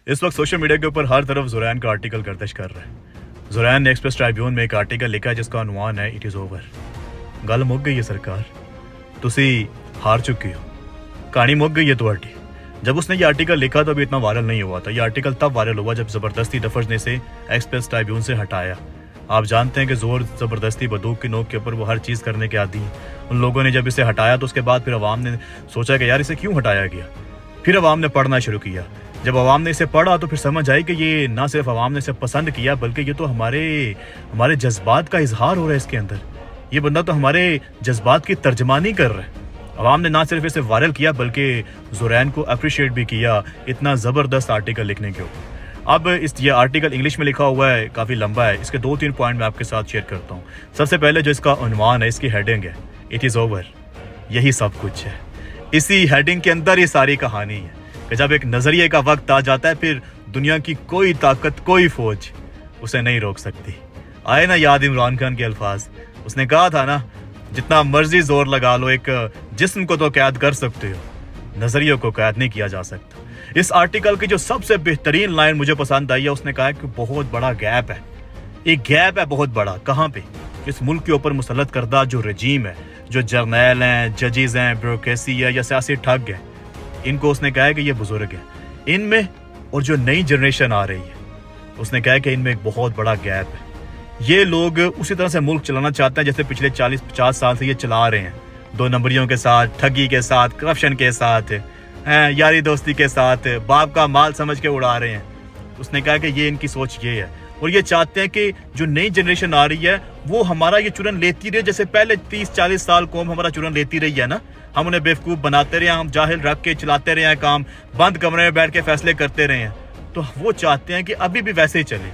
इस वक्त social media के ऊपर हर तरफ ज़ुरैन का आर्टिकल गर्दिश कर रहा है। ज़ुरैन ने एक्सप्रेस ट्राइब्यून में एक आर्टिकल लिखा है जिसका उन्वान है इट इज़ ओवर। गल मुक गई है सरकार, तुसी हार चुकी हो, कहानी मुक गई है तुहाडी। जब उसने ये आर्टिकल लिखा तो अभी इतना वायरल नहीं हुआ था। ये आर्टिकल तब वायरल हुआ जब ज़बरदस्ती दफज ने इसे एक्सप्रेस ट्राइब्यून से हटाया। आप जानते हैं कि ज़ोर ज़बरदस्ती बंदूक की नोक के ऊपर वो हर चीज़ करने के आदी हैं। उन लोगों ने जब इसे हटाया तो उसके बाद फिर अवाम ने सोचा कि यार इसे क्यों हटाया गया। फिर अवाम ने पढ़ना शुरू किया। जब अवाम ने इसे पढ़ा तो फिर समझ आई कि ये ना सिर्फ अवाम ने इसे पसंद किया बल्कि ये तो हमारे जज्बात का इजहार हो रहा है इसके अंदर। ये बंदा तो हमारे जज्बात की तर्जमानी कर रहा है। अवाम ने ना सिर्फ इसे वायरल किया बल्कि ज़ुरैन को अप्रिशिएट भी किया इतना ज़बरदस्त आर्टिकल लिखने के ऊपर। अब ये आर्टिकल इंग्लिश में लिखा हुआ है, काफ़ी लंबा है। इसके 2-3 पॉइंट मैं आपके साथ शेयर करता हूँ। सबसे पहले जो इसका उन्वान है, इसकी हेडिंग है इट इज़ ओवर, यही सब कुछ है। इसी हेडिंग के अंदर ये सारी कहानी है कि जब एक नज़रिए का वक्त आ जाता है फिर दुनिया की कोई ताकत, कोई फौज उसे नहीं रोक सकती। आए ना याद इमरान खान के अल्फाज, उसने कहा था ना जितना मर्जी जोर लगा लो एक जिस्म को तो कैद कर सकते हो, नज़रिए को कैद नहीं किया जा सकता। इस आर्टिकल की जो सबसे बेहतरीन लाइन मुझे पसंद आई है, उसने कहा कि बहुत बड़ा गैप है, एक गैप है बहुत बड़ा। कहाँ पे? इस मुल्क के ऊपर मुसल्लत करदा जो रजीम है, जो जर्नैल हैं, जजेस हैं, ब्यूरोक्रेसी है या सियासी ठग है, इनको उसने कहा है कि ये बुजुर्ग है इनमें, और जो नई जनरेशन आ रही है उसने कहा कि इनमें एक बहुत बड़ा गैप है। ये लोग उसी तरह से मुल्क चलाना चाहते हैं जैसे पिछले 40-50 साल से ये चला रहे हैं, 2 नंबरियों के साथ, ठगी के साथ, करप्शन के साथ, यारी दोस्ती के साथ, बाप का माल समझ के उड़ा रहे हैं। उसने कहा कि ये इनकी सोच ये है और ये चाहते हैं कि जो नई जनरेशन आ रही है वो हमारा ये चुरन लेती रहे जैसे पहले 30-40 साल कौम हमारा चुरन लेती रही है ना। हम उन्हें बेवकूफ़ बनाते रहे, हम जाहिल रख के चलाते रहे हैं काम, बंद कमरे में बैठ के फैसले करते रहे हैं। तो वो चाहते हैं कि अभी भी वैसे ही चले।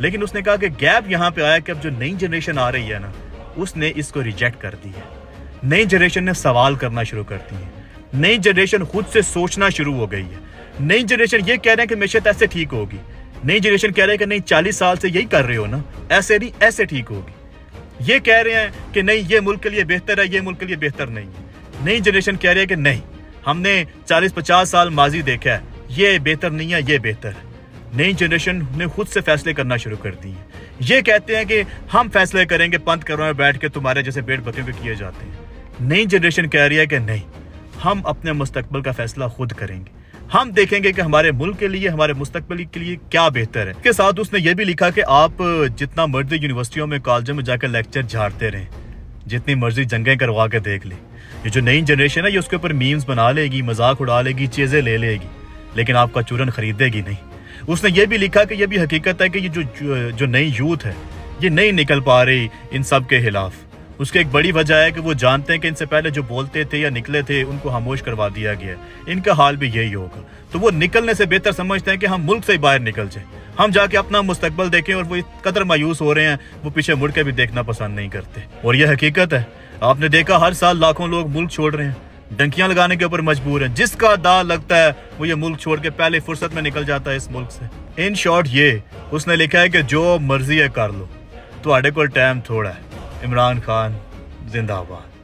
लेकिन उसने कहा कि गैप यहाँ पे आया कि अब जो नई जनरेशन आ रही है ना, उसने इसको रिजेक्ट कर दी है। नई जनरेशन ने सवाल करना शुरू कर दी है। नई जनरेशन खुद से सोचना शुरू हो गई है। नई जनरेशन ये कह रहे हैं कि मैशत ऐसे ठीक होगी। नई जनरेशन कह रहे हैं कि नहीं 40 साल से यही कर रहे हो ना, ऐसे नहीं ऐसे ठीक होगी। ये कह रहे हैं कि नहीं ये मुल्क के लिए बेहतर है, ये मुल्क के लिए बेहतर नहीं है। नई जनरेशन कह रही है कि नहीं हमने 40-50 साल माजी देखा है, ये बेहतर नहीं है, ये बेहतर है। नई जनरेशन ने खुद से फैसले करना शुरू कर दिए। ये कहते हैं कि हम फैसले करेंगे, पंत करों में बैठ के तुम्हारे जैसे बेट बकरियों पे किए जाते हैं। नई जनरेशन कह रही है कि नहीं हम अपने मुस्तकबिल का फैसला खुद करेंगे, हम देखेंगे कि हमारे मुल्क के लिए, हमारे मुस्तकबिल के लिए क्या बेहतर है। इसके साथ उसने ये भी लिखा कि आप जितना मर्जी यूनिवर्सिटियों में, कॉलेजों में जाकर लेक्चर झाड़ते रहें, जितनी मर्जी जंगें करवा के देख ले, ये जो नई जनरेशन है ये उसके ऊपर मीम्स बना लेगी, मजाक उड़ा लेगी, चीज़ें ले लेगी, लेकिन आपका चूरन खरीदेगी नहीं। उसने ये भी लिखा कि ये भी हकीकत है कि ये जो नई यूथ है ये नहीं निकल पा रही इन सब के खिलाफ। उसकी एक बड़ी वजह है कि वो जानते हैं कि इनसे पहले जो बोलते थे या निकले थे उनको खामोश करवा दिया गया। इनका हाल भी यही होगा। तो वो निकलने से बेहतर समझते हैं कि हम मुल्क से ही बाहर निकल जाए, हम जाके अपना मुस्तकबल देखें। और वो इस कदर मायूस हो रहे हैं, वो पीछे मुड़ के भी देखना पसंद नहीं करते। और ये हकीकत है, आपने देखा हर साल लाखों लोग मुल्क छोड़ रहे हैं, डंकियां लगाने के ऊपर मजबूर हैं। जिसका दाव लगता है वो ये मुल्क छोड़ के पहले फुर्सत में निकल जाता है इस मुल्क से। इन शॉर्ट ये उसने लिखा है कि जो मर्जी है कर लो, तो आड़े को टाइम थोड़ा है। इमरान खान जिंदाबाद।